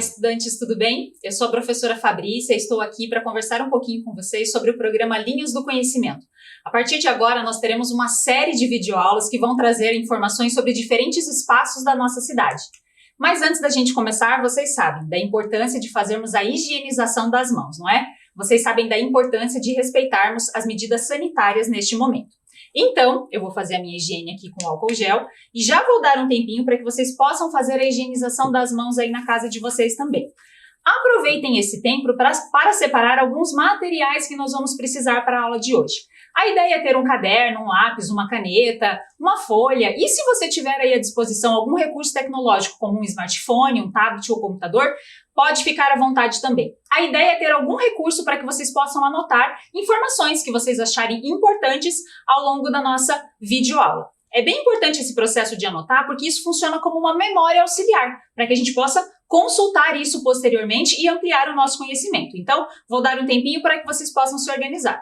estudantes, tudo bem? Eu sou a professora Fabrícia e estou aqui para conversar um pouquinho com vocês sobre o programa Linhas do Conhecimento. A partir de agora, nós teremos uma série de videoaulas que vão trazer informações sobre diferentes espaços da nossa cidade. Mas antes da gente começar, vocês sabem da importância de fazermos a higienização das mãos, não é? Vocês sabem da importância de respeitarmos as medidas sanitárias neste momento. Então, eu vou fazer a minha higiene aqui com álcool gel e já vou dar um tempinho para que vocês possam fazer a higienização das mãos aí na casa de vocês também. Aproveitem esse tempo para separar alguns materiais que nós vamos precisar para a aula de hoje. A ideia é ter um caderno, um lápis, uma caneta, uma folha e se você tiver aí à disposição algum recurso tecnológico como um smartphone, um tablet ou computador, pode ficar à vontade também. A ideia é ter algum recurso para que vocês possam anotar informações que vocês acharem importantes ao longo da nossa videoaula. É bem importante esse processo de anotar porque isso funciona como uma memória auxiliar, para que a gente possa consultar isso posteriormente e ampliar o nosso conhecimento. Então, vou dar um tempinho para que vocês possam se organizar.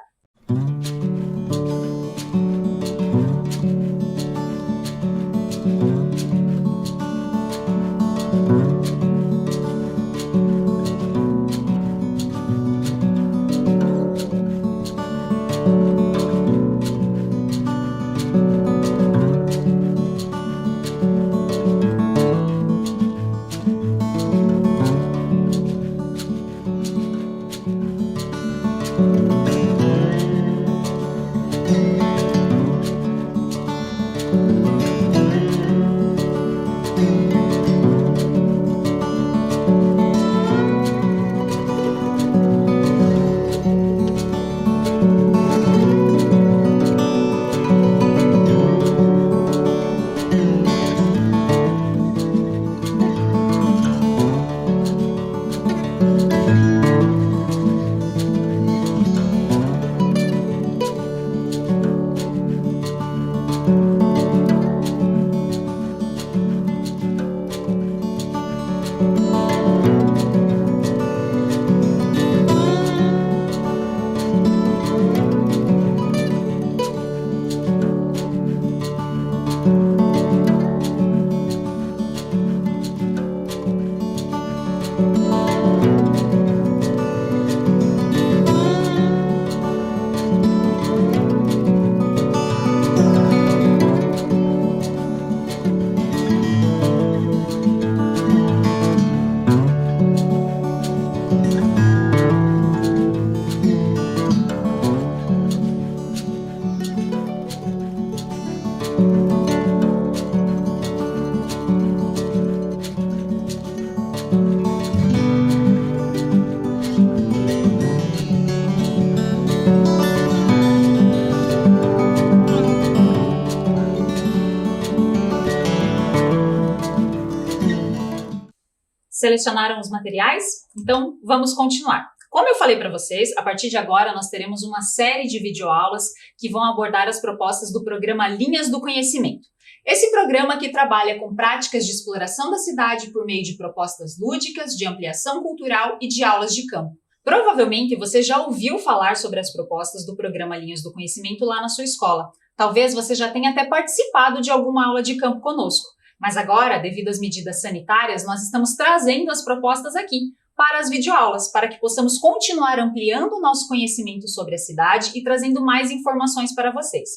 Selecionaram os materiais? Então, vamos continuar. Como eu falei para vocês, a partir de agora nós teremos uma série de videoaulas que vão abordar as propostas do programa Linhas do Conhecimento. Esse programa que trabalha com práticas de exploração da cidade por meio de propostas lúdicas, de ampliação cultural e de aulas de campo. Provavelmente você já ouviu falar sobre as propostas do programa Linhas do Conhecimento lá na sua escola. Talvez você já tenha até participado de alguma aula de campo conosco. Mas agora, devido às medidas sanitárias, nós estamos trazendo as propostas aqui para as videoaulas, para que possamos continuar ampliando o nosso conhecimento sobre a cidade e trazendo mais informações para vocês.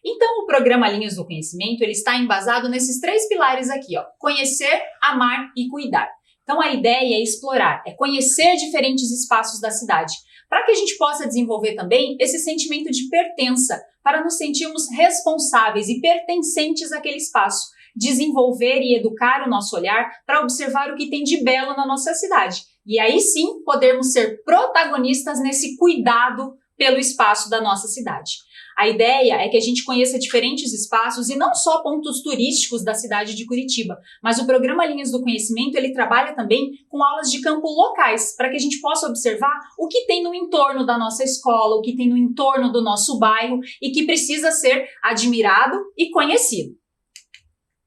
Então, o programa Linhas do Conhecimento ele está embasado nesses três pilares aqui, ó: conhecer, amar e cuidar. Então, a ideia é explorar, é conhecer diferentes espaços da cidade, para que a gente possa desenvolver também esse sentimento de pertença, para nos sentirmos responsáveis e pertencentes àquele espaço. Desenvolver e educar o nosso olhar para observar o que tem de belo na nossa cidade. E aí sim, podermos ser protagonistas nesse cuidado pelo espaço da nossa cidade. A ideia é que a gente conheça diferentes espaços e não só pontos turísticos da cidade de Curitiba, mas o programa Linhas do Conhecimento ele trabalha também com aulas de campo locais, para que a gente possa observar o que tem no entorno da nossa escola, o que tem no entorno do nosso bairro e que precisa ser admirado e conhecido.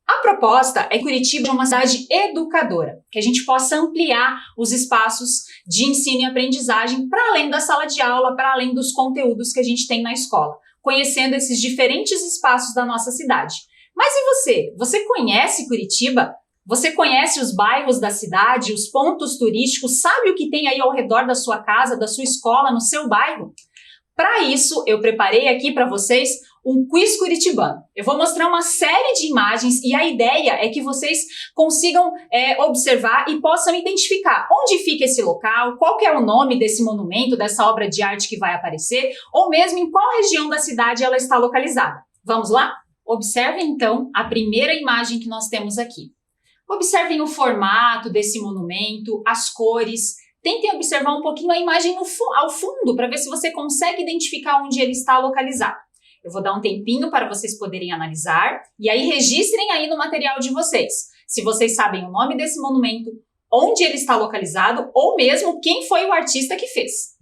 A proposta é que Curitiba é uma cidade educadora, que a gente possa ampliar os espaços de ensino e aprendizagem para além da sala de aula, para além dos conteúdos que a gente tem na escola, conhecendo esses diferentes espaços da nossa cidade. Mas e você? Você conhece Curitiba? Você conhece os bairros da cidade, os pontos turísticos, sabe o que tem aí ao redor da sua casa, da sua escola, no seu bairro? Para isso, eu preparei aqui para vocês um quiz curitibano. Eu vou mostrar uma série de imagens e a ideia é que vocês consigam observar e possam identificar onde fica esse local, qual que é o nome desse monumento, dessa obra de arte que vai aparecer, ou mesmo em qual região da cidade ela está localizada. Vamos lá? Observem então a primeira imagem que nós temos aqui. Observem o formato desse monumento, as cores. Tentem observar um pouquinho a imagem ao fundo para ver se você consegue identificar onde ele está localizado. Eu vou dar um tempinho para vocês poderem analisar e aí registrem aí no material de vocês. Se vocês sabem o nome desse monumento, onde ele está localizado ou mesmo quem foi o artista que fez.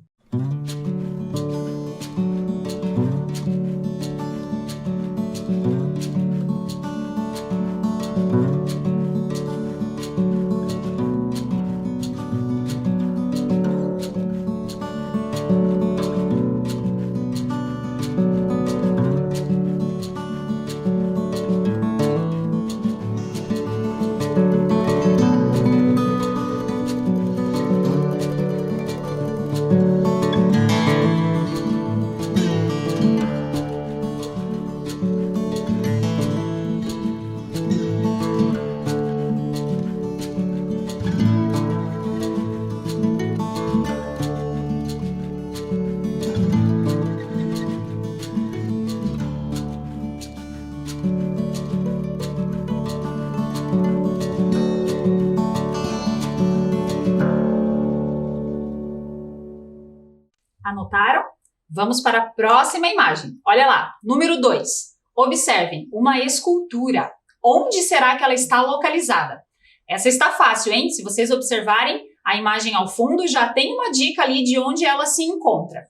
Anotaram? Vamos para a próxima imagem. Olha lá, número 2. Observem, uma escultura. Onde será que ela está localizada? Essa está fácil, hein? Se vocês observarem a imagem ao fundo, já tem uma dica ali de onde ela se encontra.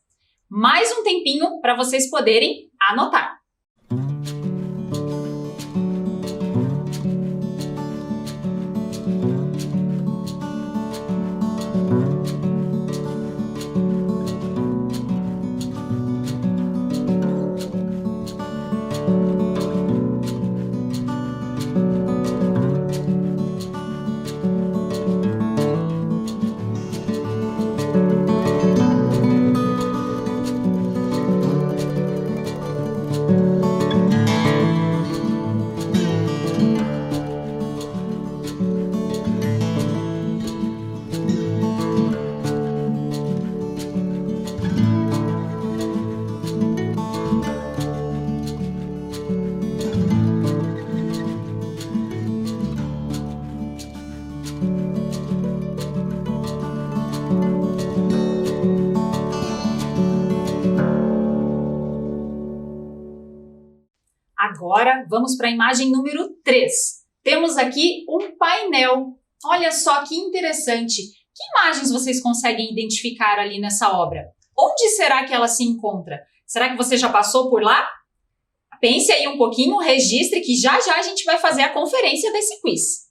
Mais um tempinho para vocês poderem anotar. Agora, vamos para a imagem número 3. Temos aqui um painel. Olha só que interessante. Que imagens vocês conseguem identificar ali nessa obra? Onde será que ela se encontra? Será que você já passou por lá? Pense aí um pouquinho, registre que já já a gente vai fazer a conferência desse quiz.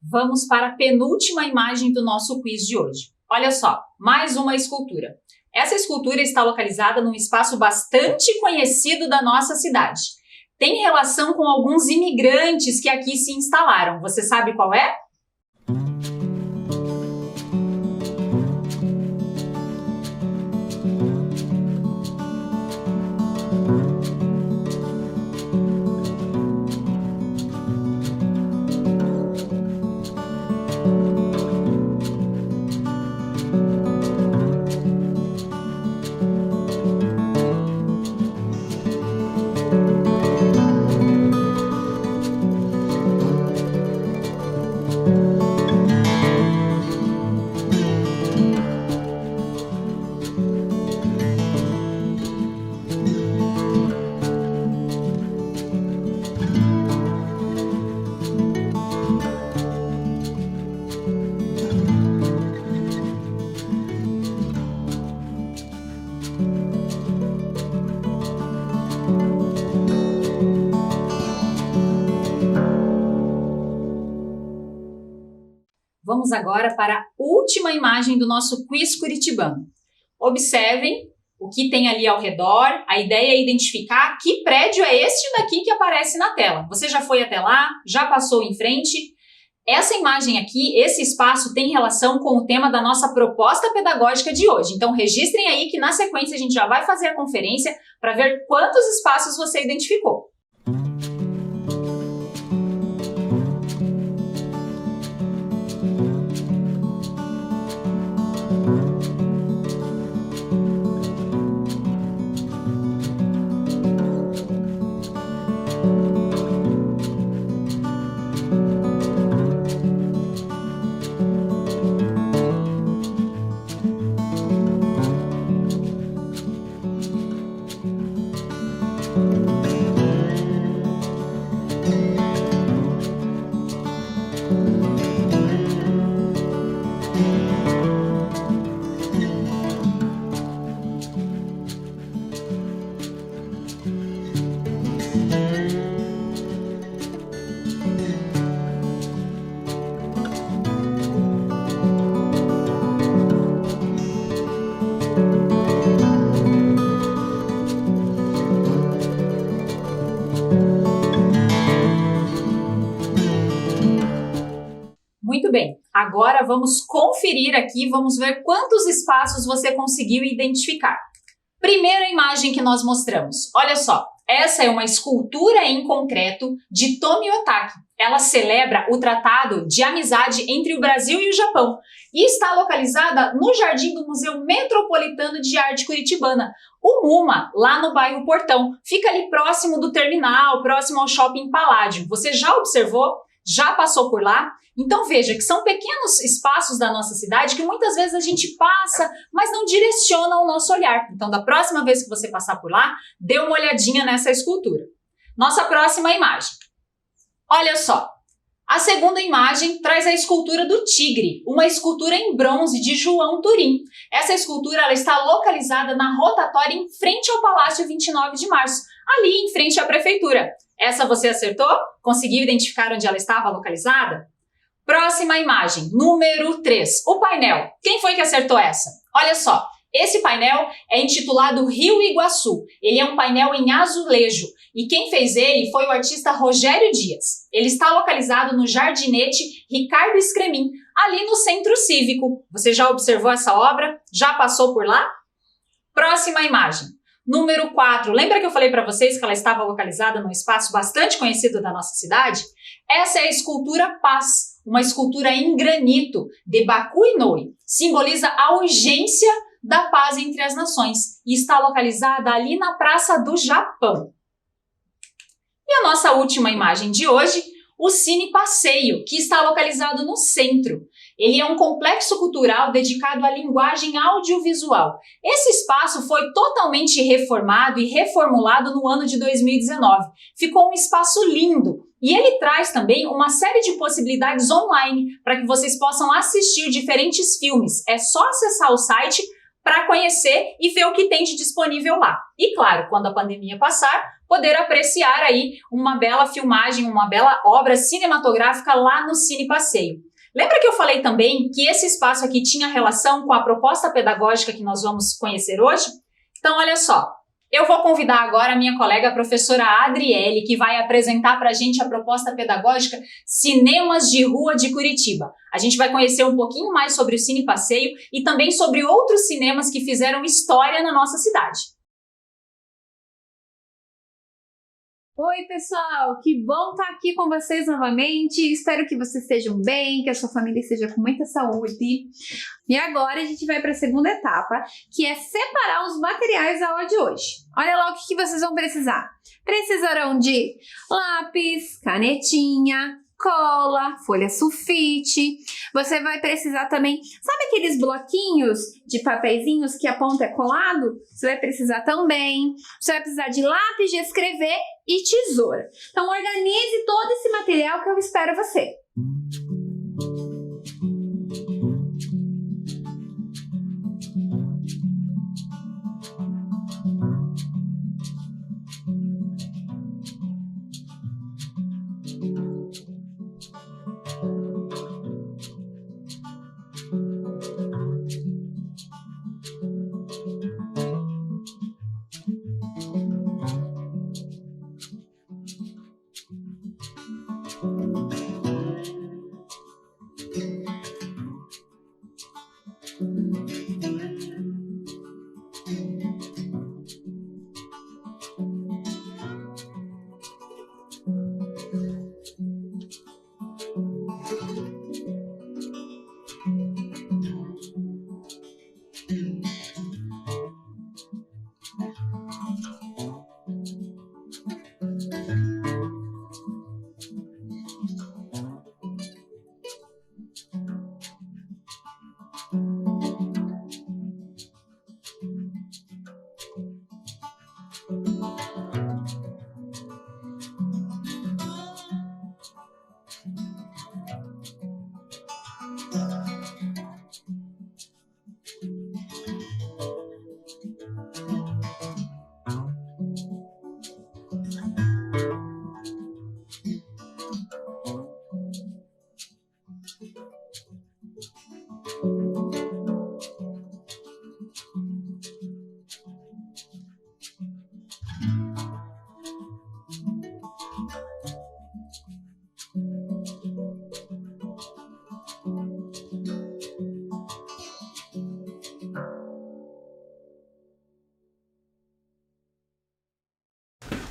Vamos para a penúltima imagem do nosso quiz de hoje. Olha só, mais uma escultura. Essa escultura está localizada num espaço bastante conhecido da nossa cidade. Tem relação com alguns imigrantes que aqui se instalaram. Você sabe qual é? vamos agora para a última imagem do nosso quiz curitibano. Observem o que tem ali ao redor. A ideia é identificar que prédio é este daqui que aparece na tela. Você já foi até lá? Já passou em frente? Essa imagem aqui, esse espaço tem relação com o tema da nossa proposta pedagógica de hoje. Então registrem aí que na sequência a gente já vai fazer a conferência para ver quantos espaços você identificou. Muito bem, agora vamos conferir aqui, vamos ver quantos espaços você conseguiu identificar. Primeira imagem que nós mostramos, olha só, essa é uma escultura em concreto de Tomi Otaki. Ela celebra o Tratado de Amizade entre o Brasil e o Japão e está localizada no jardim do Museu Metropolitano de Arte Curitibana, o MUMA, lá no bairro Portão. Fica ali próximo do terminal, próximo ao Shopping Paládio. Você já observou? Já passou por lá? Então veja que são pequenos espaços da nossa cidade que muitas vezes a gente passa, mas não direciona o nosso olhar. Então da próxima vez que você passar por lá, dê uma olhadinha nessa escultura. Nossa próxima imagem. Olha só, a segunda imagem traz a escultura do Tigre, uma escultura em bronze de João Turim. Essa escultura ela está localizada na rotatória em frente ao Palácio 29 de Março, ali em frente à Prefeitura. Essa você acertou? Conseguiu identificar onde ela estava localizada? Próxima imagem, número 3, o painel. Quem foi que acertou essa? Olha só, esse painel é intitulado Rio Iguaçu. Ele é um painel em azulejo e quem fez ele foi o artista Rogério Dias. Ele está localizado no Jardinete Ricardo Scremin, ali no Centro Cívico. Você já observou essa obra? Já passou por lá? Próxima imagem. Número 4, lembra que eu falei para vocês que ela estava localizada num espaço bastante conhecido da nossa cidade? Essa é a escultura Paz, uma escultura em granito de Baku Inoue. Simboliza a urgência da paz entre as nações e está localizada ali na Praça do Japão. E a nossa última imagem de hoje, o Cine Passeio, que está localizado no centro. Ele é um complexo cultural dedicado à linguagem audiovisual. Esse espaço foi totalmente reformado e reformulado no ano de 2019. Ficou um espaço lindo e ele traz também uma série de possibilidades online para que vocês possam assistir diferentes filmes. É só acessar o site para conhecer e ver o que tem de disponível lá. E claro, quando a pandemia passar, poder apreciar aí uma bela filmagem, uma bela obra cinematográfica lá no Cine Passeio. Lembra que eu falei também que esse espaço aqui tinha relação com a proposta pedagógica que nós vamos conhecer hoje? Então, olha só, eu vou convidar agora a minha colega a professora Adriele, que vai apresentar para a gente a proposta pedagógica Cinemas de Rua de Curitiba. A gente vai conhecer um pouquinho mais sobre o Cine Passeio e também sobre outros cinemas que fizeram história na nossa cidade. Oi pessoal, que bom estar aqui com vocês novamente, espero que vocês estejam bem, que a sua família esteja com muita saúde. E agora a gente vai para a segunda etapa, que é separar os materiais da aula de hoje. Olha lá o que vocês vão precisar. Precisarão de lápis, canetinha, cola, folha sulfite. Você vai precisar também, sabe aqueles bloquinhos de papeizinhos que a ponta é colado? Você vai precisar também. Você vai precisar de lápis de escrever e tesoura. Então organize todo esse material que eu espero você.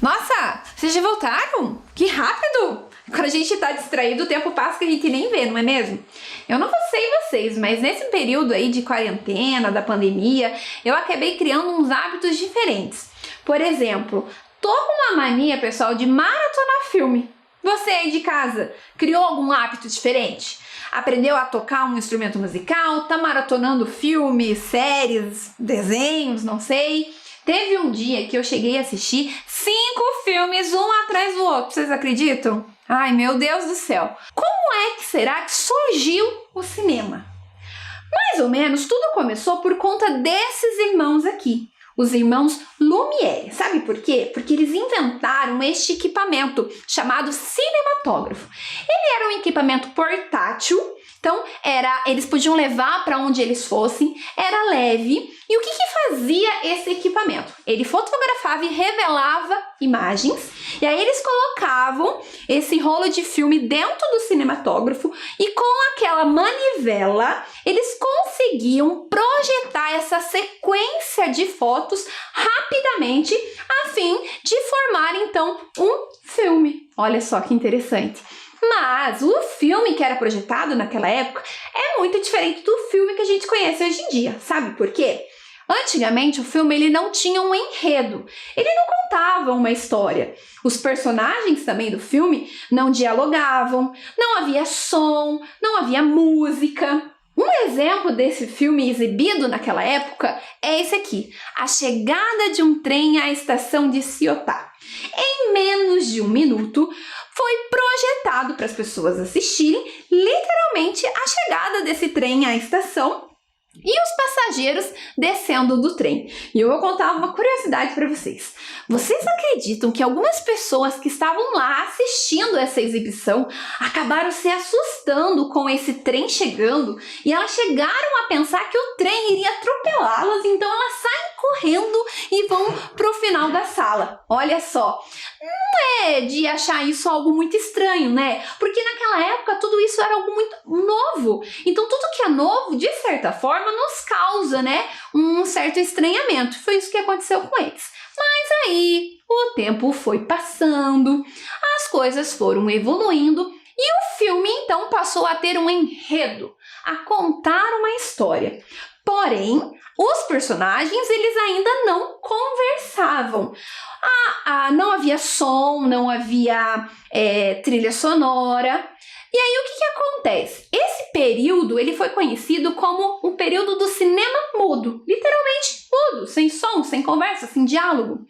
Nossa, vocês já voltaram? Que rápido! Quando a gente tá distraído, o tempo passa que a gente nem vê, não é mesmo? Eu não sei vocês, mas nesse período aí de quarentena, da pandemia, eu acabei criando uns hábitos diferentes. Por exemplo, tô com uma mania, pessoal, de maratonar filme. Você aí de casa, criou algum hábito diferente? Aprendeu a tocar um instrumento musical? Tá maratonando filmes, séries, desenhos, não sei. Teve um dia que eu cheguei a assistir 5 filmes, um atrás do outro. Vocês acreditam? Ai, meu Deus do céu. Como é que será que surgiu o cinema? Mais ou menos tudo começou por conta desses irmãos aqui. Os irmãos Lumière. Sabe por quê? Porque eles inventaram este equipamento chamado cinematógrafo. Ele era um equipamento portátil, então eles podiam levar para onde eles fossem, era leve. E o que fazia esse equipamento? Ele fotografava e revelava imagens, e aí eles colocavam esse rolo de filme dentro do cinematógrafo e com aquela manivela eles conseguiam projetar essa sequência de fotos rapidamente a fim de formar então um filme. Olha só que interessante. Mas o filme que era projetado naquela época é muito diferente do filme que a gente conhece hoje em dia. Sabe por quê? Antigamente o filme ele não tinha um enredo, ele não contava uma história. Os personagens também do filme não dialogavam, não havia som, não havia música. Um exemplo desse filme exibido naquela época é esse aqui, A Chegada de um Trem à Estação de Ciotá. Em menos de 1 minuto, foi projetado para as pessoas assistirem literalmente a chegada desse trem à estação e os passageiros descendo do trem. E eu vou contar uma curiosidade para vocês. Vocês acreditam que algumas pessoas que estavam lá assistindo essa exibição acabaram se assustando com esse trem chegando e elas chegaram a pensar que o trem iria atropelá-las, então elas saem correndo e vão pro final da sala. Olha só, não é de achar isso algo muito estranho, né? Porque naquela época tudo isso era algo muito novo. Então tudo que é novo, de certa forma, nos causa, né, um certo estranhamento. Foi isso que aconteceu com eles. Mas aí o tempo foi passando, as coisas foram evoluindo e o filme então passou a ter um enredo, a contar uma história. Porém, os personagens eles ainda não conversavam. Não havia som, não havia trilha sonora. E aí o que acontece? Esse período ele foi conhecido como o período do cinema mudo, literalmente mudo, sem som, sem conversa, sem diálogo.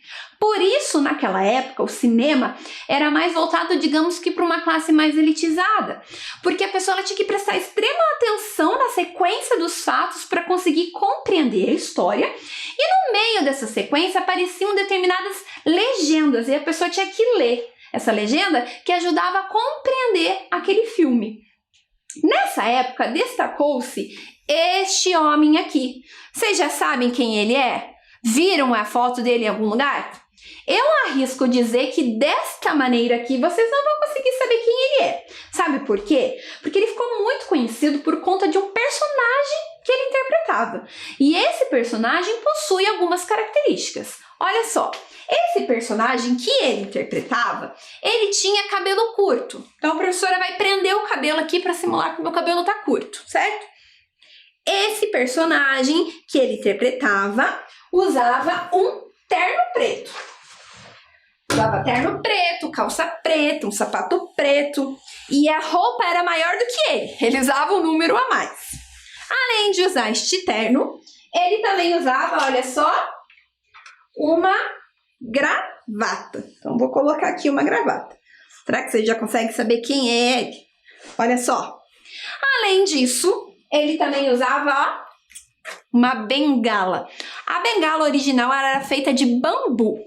Por isso, naquela época, o cinema era mais voltado, digamos que para uma classe mais elitizada, porque a pessoa ela tinha que prestar extrema atenção na sequência dos fatos para conseguir compreender a história, e no meio dessa sequência apareciam determinadas legendas e a pessoa tinha que ler essa legenda que ajudava a compreender aquele filme. Nessa época, destacou-se este homem aqui. Vocês já sabem quem ele é? Viram a foto dele em algum lugar? Eu arrisco dizer que desta maneira aqui vocês não vão conseguir saber quem ele é. Sabe por quê? Porque ele ficou muito conhecido por conta de um personagem que ele interpretava. interpretava. E esse personagem possui algumas características. Olha só, esse personagem que ele interpretava, ele tinha cabelo curto. Então a professora vai prender o cabelo aqui para simular que o meu cabelo tá curto, certo? Esse personagem que ele interpretava usava um terno preto. Usava terno preto, calça preta, um sapato preto. E a roupa era maior do que ele. Ele usava um número a mais. Além de usar este terno, ele também usava, olha só, uma gravata. Então, vou colocar aqui uma gravata. Será que você já consegue saber quem é ele? Olha só. Além disso, ele também usava, ó, uma bengala. A bengala original era feita de bambu.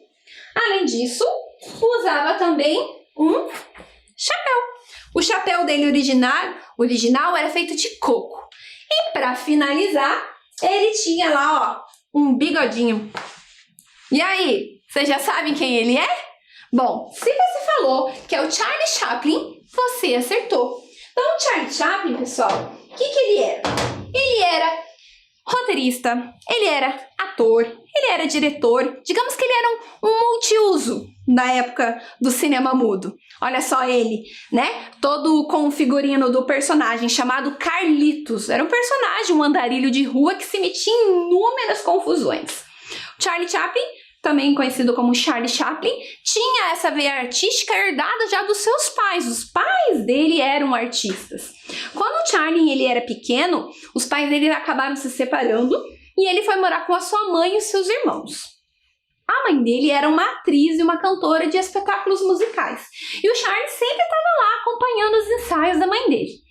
Além disso, usava também um chapéu. O chapéu dele original era feito de coco. E para finalizar, ele tinha lá, ó, um bigodinho. E aí, vocês já sabem quem ele é? Bom, se você falou que é o Charlie Chaplin, você acertou. Então, o Charlie Chaplin, pessoal, o que ele era? Ele era roteirista, ele era ator, ele era diretor. Digamos que ele era um multiuso na época do cinema mudo. Olha só ele, né? Todo com o figurino do personagem chamado Carlitos. Era um personagem, um andarilho de rua que se metia em inúmeras confusões. Charlie Chaplin, também conhecido como Charlie Chaplin, tinha essa veia artística herdada já dos seus pais. Os pais dele eram artistas. Quando o Charlie ele era pequeno, os pais dele acabaram se separando e ele foi morar com a sua mãe e os seus irmãos. A mãe dele era uma atriz e uma cantora de espetáculos musicais. E o Charlie sempre estava lá acompanhando os ensaios da mãe dele.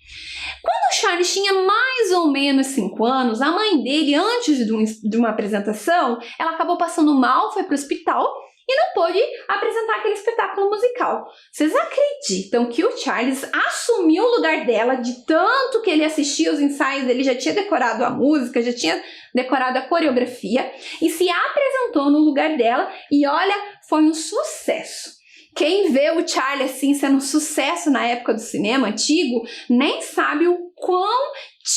Quando o Charlie tinha mais ou menos 5 anos, a mãe dele, antes de uma apresentação, ela acabou passando mal, foi para o hospital e não pôde apresentar aquele espetáculo musical. Vocês acreditam que o Charles assumiu o lugar dela, de tanto que ele assistia os ensaios, ele já tinha decorado a música, já tinha decorado a coreografia e se apresentou no lugar dela e olha, foi um sucesso. Quem vê o Charlie assim sendo um sucesso na época do cinema antigo, nem sabe o quão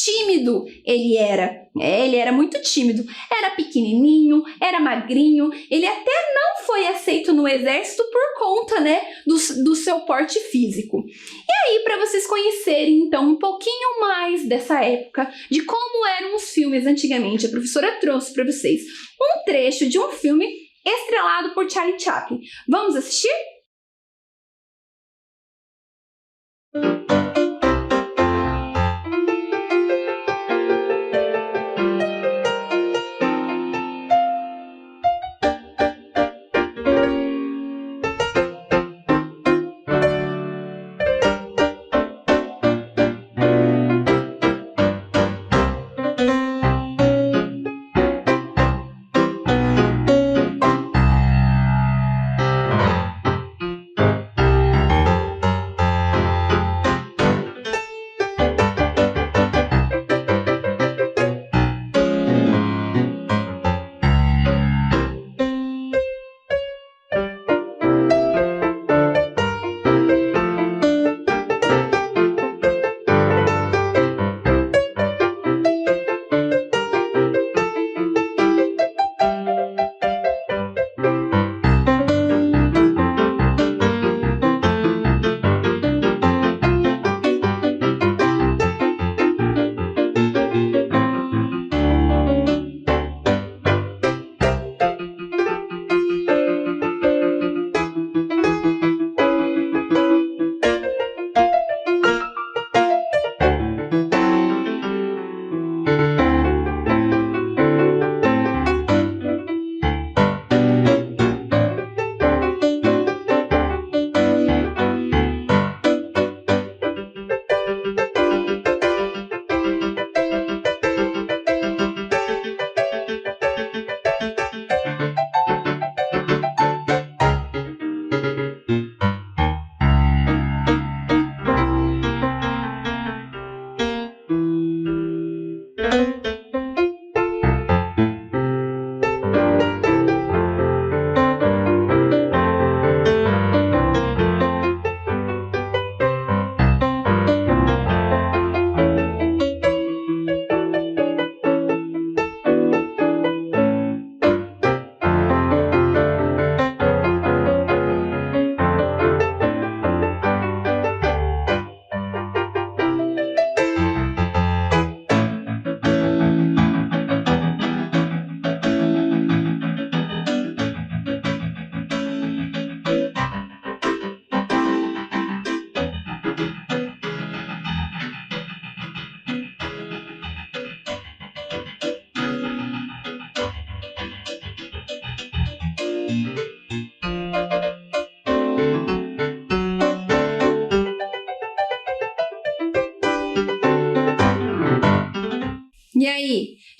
tímido ele era. Ele era muito tímido. Era pequenininho, era magrinho. Ele até não foi aceito no exército por conta, né, do seu porte físico. E aí, para vocês conhecerem, então, um pouquinho mais dessa época, de como eram os filmes antigamente, a professora trouxe para vocês um trecho de um filme estrelado por Charlie Chaplin. Vamos assistir?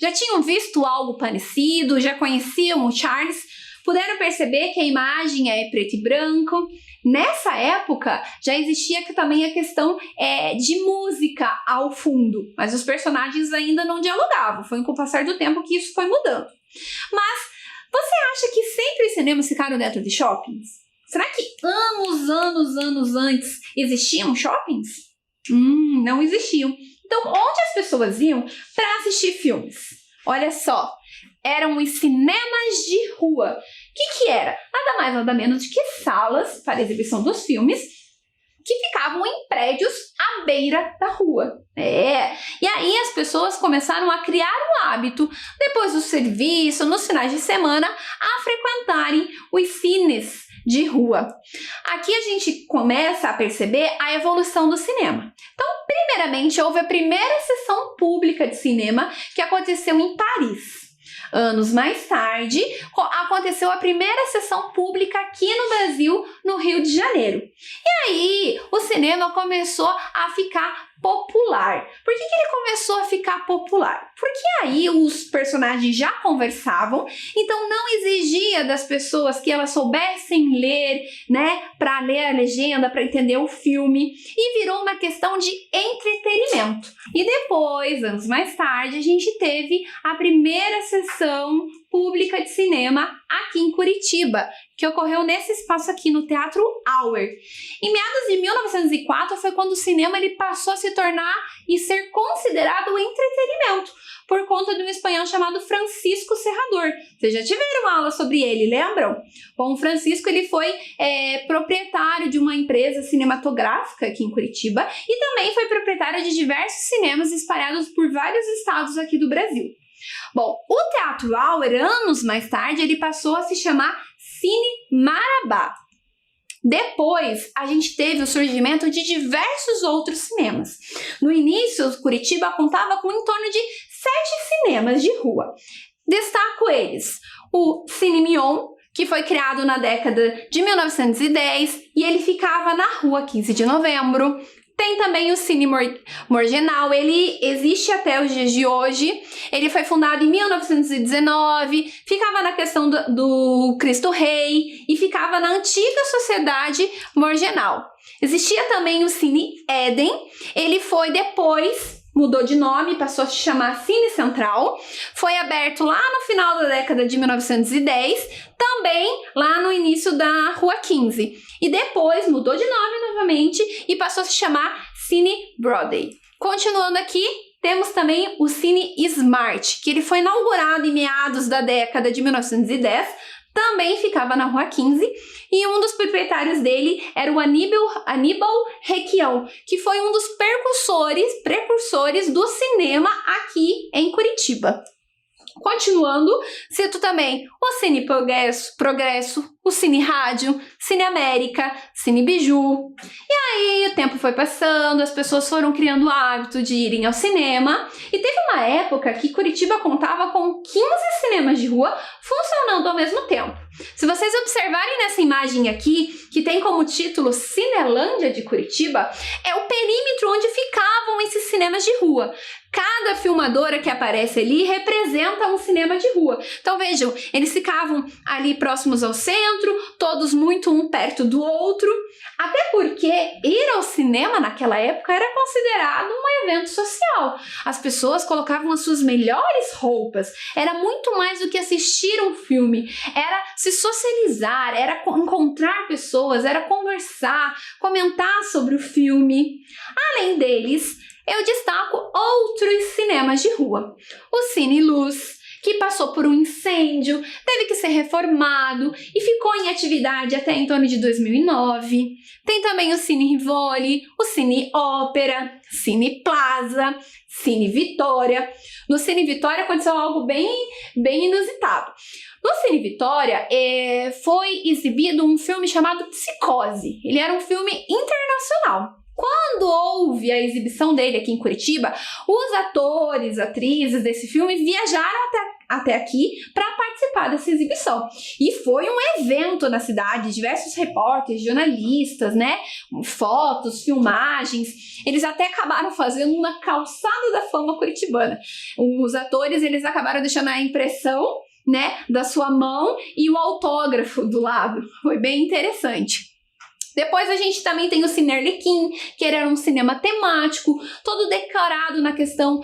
Já tinham visto algo parecido? Já conheciam o Charles? Puderam perceber que a imagem é preto e branco? Nessa época, já existia também a questão de música ao fundo, mas os personagens ainda não dialogavam. Foi com o passar do tempo que isso foi mudando. Mas você acha que sempre os cinemas ficaram dentro de shoppings? Será que anos antes existiam shoppings? Não existiam. Então, onde as pessoas iam para assistir filmes? Olha só, eram os cinemas de rua. O que era? Nada mais, nada menos do que salas para exibição dos filmes que ficavam em prédios à beira da rua. E aí as pessoas começaram a criar um hábito, depois do serviço, nos finais de semana, a frequentarem os cines de rua. Aqui a gente começa a perceber a evolução do cinema. Então, primeiramente, houve a primeira sessão pública de cinema que aconteceu em Paris. Anos mais tarde, aconteceu a primeira sessão pública aqui no Brasil, no Rio de Janeiro. E aí, o cinema começou a ficar popular. Por que ele começou a ficar popular? Porque aí os personagens já conversavam, então não exigia das pessoas que elas soubessem ler, né, para ler a legenda, para entender o filme, e virou uma questão de entretenimento. E depois, anos mais tarde, a gente teve a primeira sessão pública de cinema aqui em Curitiba, que ocorreu nesse espaço aqui no Teatro Auer. Em meados de 1904 foi quando o cinema ele passou a se tornar e ser considerado entretenimento, por conta de um espanhol chamado Francisco Serrador. Vocês já tiveram aula sobre ele, lembram? Bom, o Francisco ele foi proprietário de uma empresa cinematográfica aqui em Curitiba e também foi proprietário de diversos cinemas espalhados por vários estados aqui do Brasil. Bom, o Teatro Auer, anos mais tarde, ele passou a se chamar Cine Marabá. Depois, a gente teve o surgimento de diversos outros cinemas. No início, Curitiba contava com em torno de 7 cinemas de rua. Destaco eles: o Cine Mion, que foi criado na década de 1910 e ele ficava na Rua 15 de Novembro. Tem também o Cine Morgenal, ele existe até os dias de hoje, ele foi fundado em 1919, ficava na questão do Cristo Rei e ficava na antiga Sociedade Morgenal. Existia também o Cine Éden, ele foi depois, mudou de nome, passou a se chamar Cine Central, foi aberto lá no final da década de 1910, também lá no início da Rua 15. E depois mudou de nome novamente e passou a se chamar Cine Broadway. Continuando aqui, temos também o Cine Smart, que ele foi inaugurado em meados da década de 1910, também ficava na Rua 15, e um dos proprietários dele era o Aníbal Requião, que foi um dos precursores do cinema aqui em Curitiba. Continuando, cito também o Cine Progresso, o Cine Rádio, Cine América, Cine Biju. E aí o tempo foi passando, as pessoas foram criando o hábito de irem ao cinema. E teve uma época que Curitiba contava com 15 cinemas de rua funcionando ao mesmo tempo. Se vocês observarem nessa imagem aqui, que tem como título Cinelândia de Curitiba, é o perímetro onde ficavam esses cinemas de rua. Cada filmadora que aparece ali representa um cinema de rua. Então vejam, eles ficavam ali próximos ao centro, todos muito um perto do outro, até porque ir ao cinema naquela época era considerado um evento social. As pessoas colocavam as suas melhores roupas, era muito mais do que assistir um filme, era se socializar, era encontrar pessoas, era conversar, comentar sobre o filme. Além deles, eu destaco outros cinemas de rua. O Cine Luz, que passou por um incêndio, teve que ser reformado e ficou em atividade até em torno de 2009. Tem também o Cine Rivoli, o Cine Ópera, Cine Plaza, Cine Vitória. No Cine Vitória aconteceu algo bem inusitado. No Cine Vitória foi exibido um filme chamado Psicose. Ele era um filme internacional. Quando houve a exibição dele aqui em Curitiba, os atores, atrizes desse filme viajaram até aqui para participar participar dessa exibição. E foi um evento na cidade, diversos repórteres, jornalistas, né? Fotos, filmagens. Eles até acabaram fazendo uma calçada da fama curitibana. Os atores, eles acabaram deixando a impressão, né, da sua mão e o autógrafo do lado. Foi bem interessante. Depois a gente também tem o Cine Arlequim, que era um cinema temático, todo decorado na questão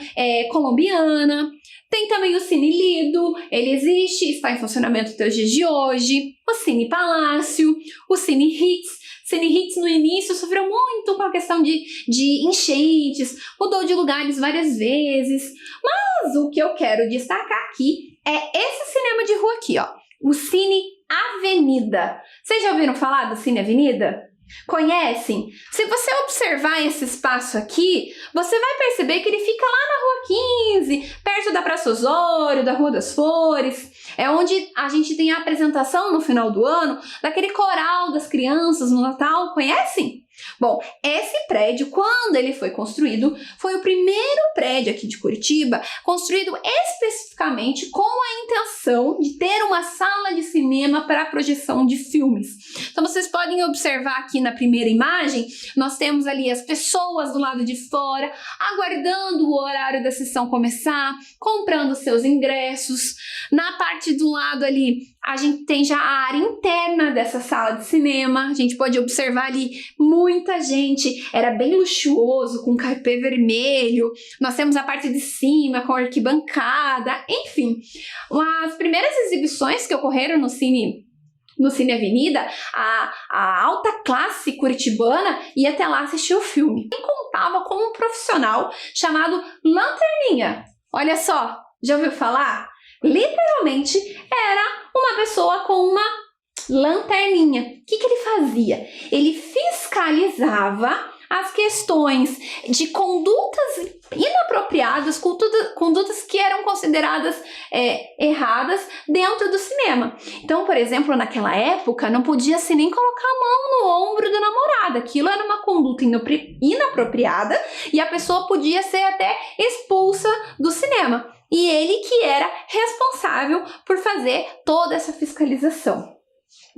colombiana. Tem também o Cine Lido, ele existe, está em funcionamento até os dias de hoje. O Cine Palácio, o Cine Hits. Cine Hits no início sofreu muito com a questão de enchentes, mudou de lugares várias vezes. Mas o que eu quero destacar aqui é esse cinema de rua aqui, ó, o Cine Avenida. Vocês já ouviram falar do Cine Avenida? Conhecem? Se você observar esse espaço aqui, você vai perceber que ele fica lá na Rua 15, perto da Praça Osório, da Rua das Flores. É onde a gente tem a apresentação no final do ano daquele coral das crianças no Natal. Conhecem? Bom, esse prédio, quando ele foi construído, foi o primeiro prédio aqui de Curitiba construído especificamente com a intenção de ter uma sala de cinema para projeção de filmes. Então vocês podem observar aqui na primeira imagem, nós temos ali as pessoas do lado de fora, aguardando o horário da sessão começar, comprando seus ingressos. Na parte do lado ali, a gente tem já a área interna dessa sala de cinema. A gente pode observar ali muita gente, era bem luxuoso, com carpê vermelho. Nós temos a parte de cima com arquibancada, enfim. As primeiras exibições que ocorreram no Cine Avenida, a alta classe curitibana ia até lá assistir o filme. E contava com um profissional chamado Lanterninha. Olha só, já ouviu falar? Literalmente era uma pessoa com uma lanterninha. O que ele fazia? Ele fiscalizava as questões de condutas inapropriadas, condutas que eram consideradas erradas dentro do cinema. Então, por exemplo, naquela época, não podia-se nem colocar a mão no ombro da namorada. Aquilo era uma conduta inapropriada e a pessoa podia ser até expulsa do cinema. E ele que era responsável por fazer toda essa fiscalização.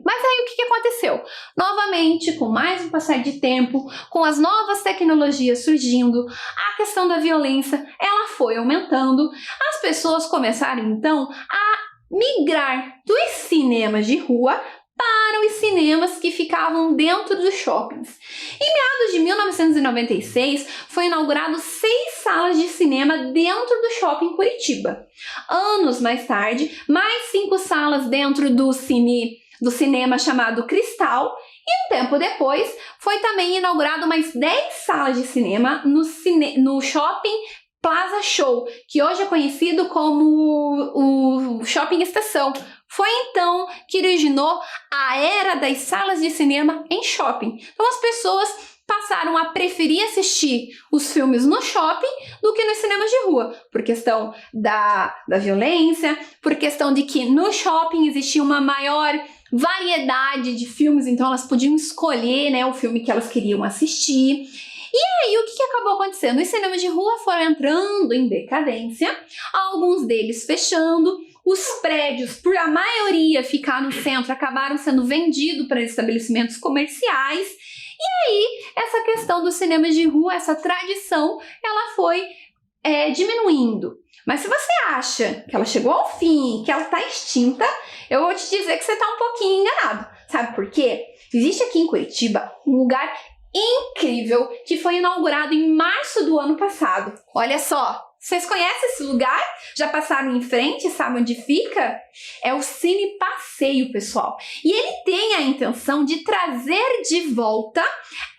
Mas aí o que aconteceu? Novamente, com mais um passar de tempo, com as novas tecnologias surgindo, a questão da violência, ela foi aumentando. As pessoas começaram então a migrar dos cinemas de rua para os cinemas que ficavam dentro dos shoppings. Em meados de 1996, foi inaugurado 6 salas de cinema dentro do Shopping Curitiba. Anos mais tarde, mais 5 salas dentro do cinema chamado Cristal, e um tempo depois, foi também inaugurado mais 10 salas de cinema no Shopping Plaza Show, que hoje é conhecido como o Shopping Estação. Foi então que originou a era das salas de cinema em shopping. Então as pessoas passaram a preferir assistir os filmes no shopping do que nos cinemas de rua, por questão da violência, por questão de que no shopping existia uma maior variedade de filmes, então elas podiam escolher, né, o filme que elas queriam assistir. E aí, o que acabou acontecendo? Os cinemas de rua foram entrando em decadência, alguns deles fechando, os prédios, por a maioria ficar no centro, acabaram sendo vendidos para estabelecimentos comerciais. E aí, essa questão dos cinemas de rua, essa tradição, ela foi diminuindo. Mas se você acha que ela chegou ao fim, que ela está extinta, eu vou te dizer que você está um pouquinho enganado. Sabe por quê? Existe aqui em Curitiba um lugar incrível que foi inaugurado em março do ano passado. Olha só, vocês conhecem esse lugar? Já passaram em frente? Sabem onde fica? É o Cine Passeio, pessoal. E ele tem a intenção de trazer de volta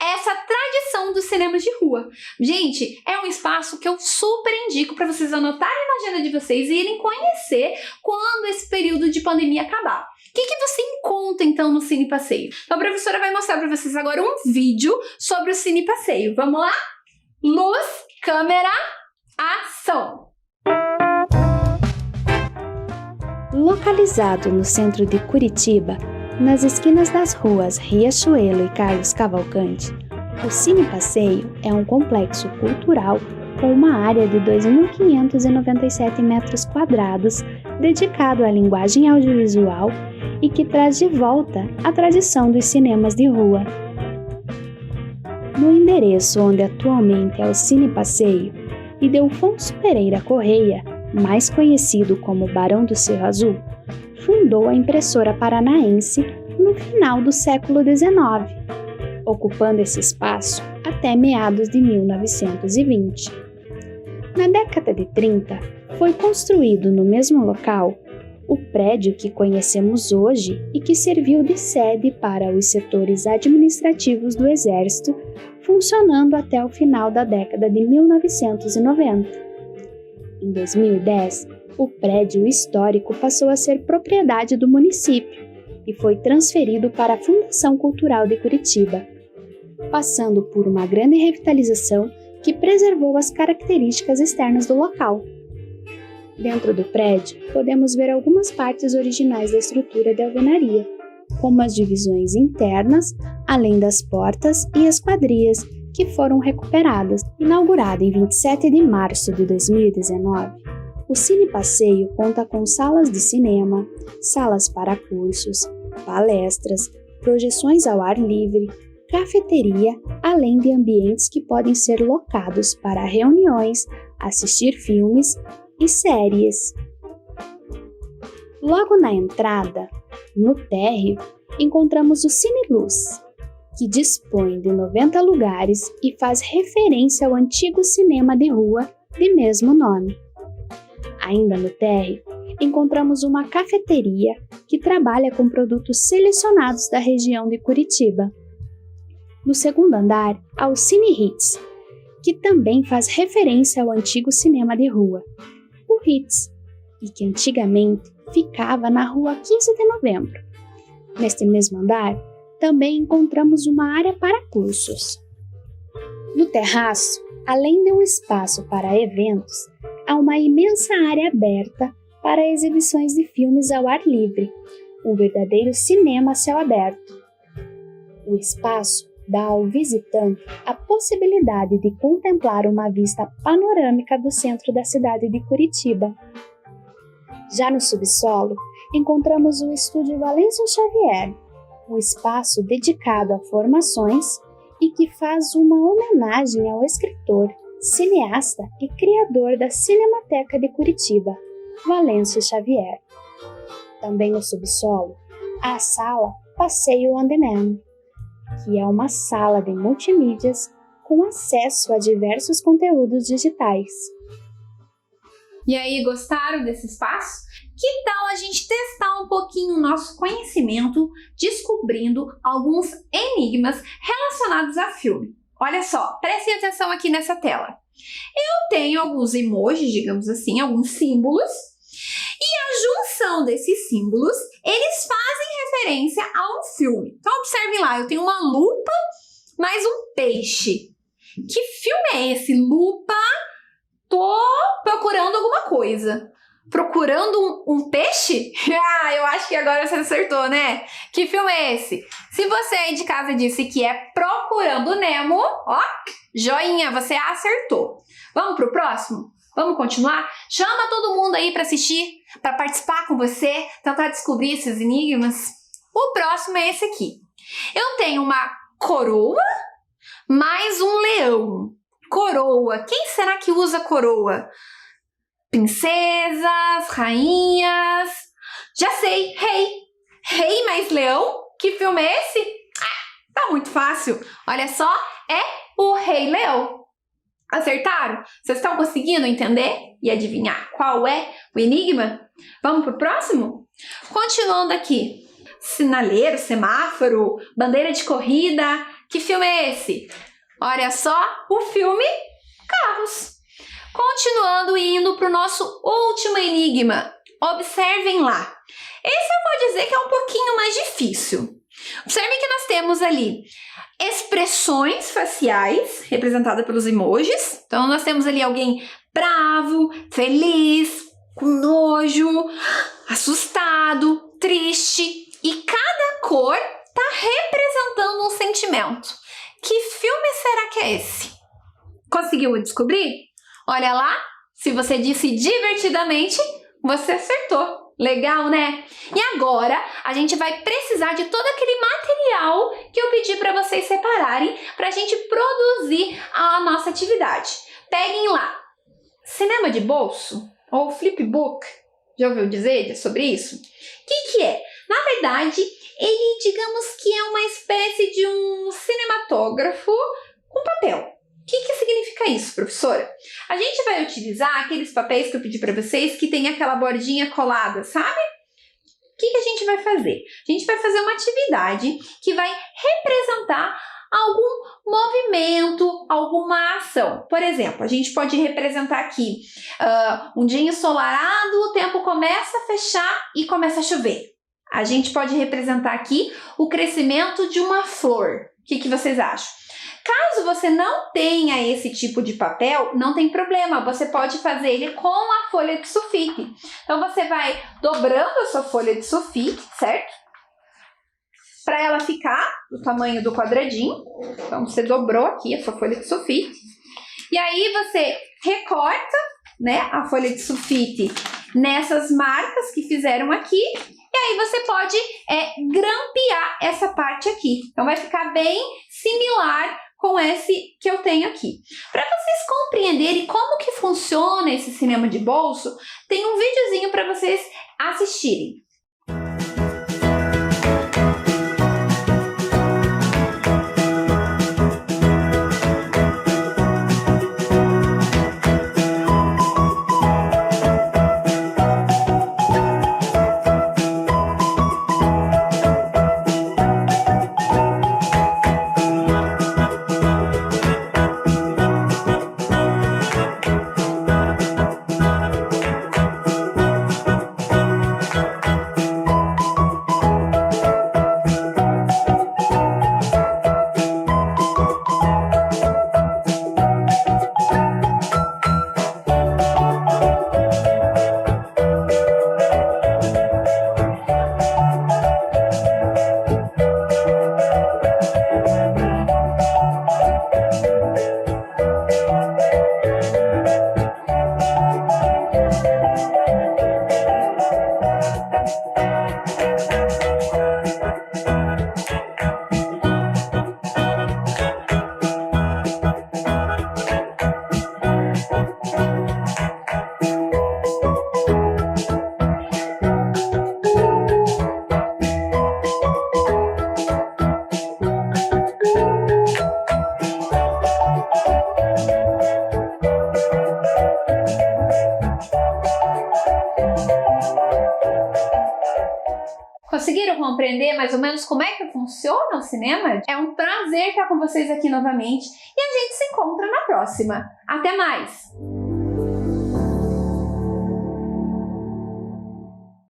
essa tradição dos cinemas de rua. Gente, é um espaço que eu super indico para vocês anotarem na agenda de vocês e irem conhecer quando esse período de pandemia acabar. O que você encontra, então, no Cine Passeio? Então, a professora vai mostrar para vocês agora um vídeo sobre o Cine Passeio. Vamos lá? Luz, câmera, ação! Localizado no centro de Curitiba, nas esquinas das ruas Riachuelo e Carlos Cavalcante, o Cine Passeio é um complexo cultural com uma área de 2.597 metros quadrados dedicado à linguagem audiovisual e que traz de volta a tradição dos cinemas de rua. No endereço onde atualmente é o Cine Passeio, Ildefonso Pereira Correia, mais conhecido como Barão do Cerro Azul, fundou a impressora paranaense no final do século XIX, ocupando esse espaço até meados de 1920. Na década de 30, foi construído no mesmo local o prédio que conhecemos hoje e que serviu de sede para os setores administrativos do Exército, funcionando até o final da década de 1990. Em 2010, o prédio histórico passou a ser propriedade do município e foi transferido para a Fundação Cultural de Curitiba, passando por uma grande revitalização que preservou as características externas do local. Dentro do prédio, podemos ver algumas partes originais da estrutura de alvenaria, como as divisões internas, além das portas e esquadrias, que foram recuperadas. Inaugurado em 27 de março de 2019, o Cine Passeio conta com salas de cinema, salas para cursos, palestras, projeções ao ar livre, cafeteria, além de ambientes que podem ser locados para reuniões, assistir filmes e séries. Logo na entrada, no térreo, encontramos o Cine Luz, que dispõe de 90 lugares e faz referência ao antigo cinema de rua de mesmo nome. Ainda no térreo, encontramos uma cafeteria que trabalha com produtos selecionados da região de Curitiba. No segundo andar, há o Cine Hits, que também faz referência ao antigo cinema de rua, o Hits, e que antigamente ficava na rua 15 de novembro. Neste mesmo andar, também encontramos uma área para cursos. No terraço, além de um espaço para eventos, há uma imensa área aberta para exibições de filmes ao ar livre, um verdadeiro cinema a céu aberto. O espaço dá ao visitante a possibilidade de contemplar uma vista panorâmica do centro da cidade de Curitiba. Já no subsolo, encontramos o Estúdio Valêncio Xavier, um espaço dedicado a formações e que faz uma homenagem ao escritor, cineasta e criador da Cinemateca de Curitiba, Valêncio Xavier. Também no subsolo, há a sala Passeio On Demand, que é uma sala de multimídias com acesso a diversos conteúdos digitais. E aí, gostaram desse espaço? Que tal a gente testar um pouquinho o nosso conhecimento descobrindo alguns enigmas relacionados a filme? Olha só, prestem atenção aqui nessa tela. Eu tenho alguns emojis, digamos assim, alguns símbolos, e a junção desses símbolos, eles fazem referência a um filme. Então, observem lá, eu tenho uma lupa mais um peixe. Que filme é esse? Lupa, tô procurando alguma coisa. Procurando um peixe? Ah, eu acho que agora você acertou, né? Que filme é esse? Se você aí de casa disse que é Procurando Nemo, ó, joinha, você acertou. Vamos pro próximo? Vamos continuar? Chama todo mundo aí para assistir, para participar com você, tentar descobrir esses enigmas. O próximo é esse aqui. Eu tenho uma coroa mais um leão. Coroa. Quem será que usa coroa? Princesas, rainhas. Já sei, rei. Rei mais leão? Que filme é esse? Ah, tá muito fácil. Olha só, é o Rei Leão. Acertaram? Vocês estão conseguindo entender e adivinhar qual é o enigma? Vamos pro próximo? Continuando aqui. Sinaleiro, semáforo, bandeira de corrida. Que filme é esse? Olha só, o filme Carros. Continuando e indo para o nosso último enigma. Observem lá. Esse eu vou dizer que é um pouquinho mais difícil. Observem que nós temos ali expressões faciais, representadas pelos emojis. Então, nós temos ali alguém bravo, feliz, com nojo, assustado, triste. E cada cor está representando um sentimento. Que filme será que é esse? Conseguiu descobrir? Olha lá, se você disse divertidamente, você acertou. Legal, né? E agora a gente vai precisar de todo aquele material que eu pedi para vocês separarem para a gente produzir a nossa atividade. Peguem lá, cinema de bolso ou flipbook. Já ouviu dizer sobre isso? O que é? Na verdade, ele, digamos que é uma espécie de um cinematógrafo com papel. O que significa isso, professora? A gente vai utilizar aqueles papéis que eu pedi para vocês que tem aquela bordinha colada, sabe? O que a gente vai fazer? A gente vai fazer uma atividade que vai representar algum movimento, alguma ação. Por exemplo, a gente pode representar aqui um dia ensolarado, o tempo começa a fechar e começa a chover. A gente pode representar aqui o crescimento de uma flor. O que vocês acham? Caso você não tenha esse tipo de papel, não tem problema, você pode fazer ele com a folha de sulfite. Então, você vai dobrando a sua folha de sulfite, certo? Para ela ficar do tamanho do quadradinho. Então, você dobrou aqui a sua folha de sulfite. E aí, você recorta, né, a folha de sulfite nessas marcas que fizeram aqui. E aí, você pode grampear essa parte aqui. Então, vai ficar bem similar com esse que eu tenho aqui. Para vocês compreenderem como que funciona esse cinema de bolso, tem um videozinho para vocês assistirem. Conseguiram compreender mais ou menos como é que funciona o cinema? É um prazer estar com vocês aqui novamente e a gente se encontra na próxima. Até mais!